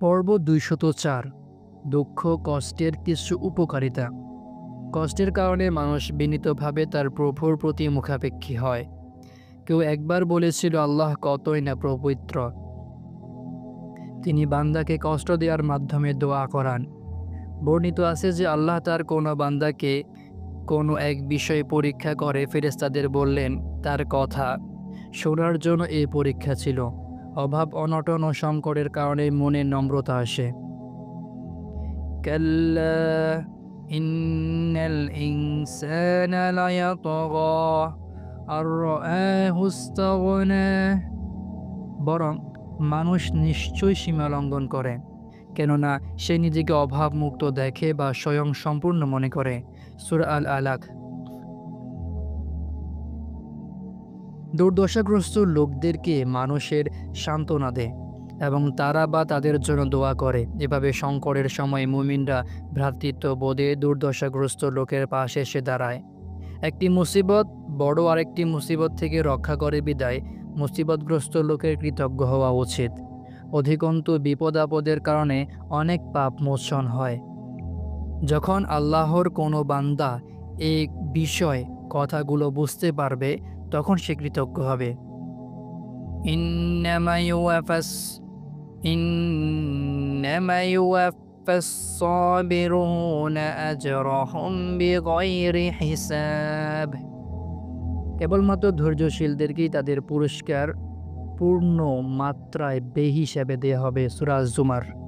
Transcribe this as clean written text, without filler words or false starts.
পর্ব ২০৪। দুঃখ কষ্টের কিছু উপকারিতা। কষ্টের কারণে মানুষ বিনীতভাবে তার প্রভুর প্রতি মুখাপেক্ষী হয়। কেউ একবার বলেছিল, আল্লাহ কতই না পবিত্র, তিনি বান্দাকে কষ্ট দেওয়ার মাধ্যমে দোয়া করান। বর্ণিত আছে যে আল্লাহ তার কোনো বান্দাকে কোনো এক বিষয়ে পরীক্ষা করে ফেরেশতাদের বললেন, তার কথা শোনার জন্য এই পরীক্ষা ছিল। অভাব অনটন ও সংকটের কারণে মনে নম্রতা আসে। কাল্লা ইন্নাল ইনসানা লায়াতগা আর রাআহু ইসতাগনা। বরং মানুষ নিশ্চয়ই সীমা লঙ্ঘন করে, কেননা সে নিজেকে অভাবমুক্ত দেখে বা স্বয়ং সম্পূর্ণ মনে করে। সূরা আল আলাক। দুর্দশাগ্রস্ত লোকদেরকে মানুষের সান্ত্বনা দেয় এবং তারা বা তাদের জন্য দোয়া করে। এভাবে সংকটের সময় মুমিনরা ভ্রাতৃত্ববোধে দুর্দশাগ্রস্ত লোকের পাশে এসে দাঁড়ায়। একটি মুসিবত বড় আরেকটি মুসিবত থেকে রক্ষা করে বিদায় মুসিবতগ্রস্ত লোকের কৃতজ্ঞ হওয়া উচিত। অধিকন্তু বিপদ আপদের কারণে অনেক পাপ মোচন হয়। যখন আল্লাহর কোনো বান্দা এই বিষয় কথাগুলো বুঝতে পারবে, তখন সে কৃতজ্ঞ হবে। ইন্নামা ইউওয়াফাস সাবিরুনা আজরাহুম বিগাইরি হিসাব। কেবলমাত্র ধৈর্যশীলদেরকেই তাদের পুরস্কার পূর্ণ মাত্রায় বেহিসাবে দেয়া হবে। সূরা আজ-জুমার।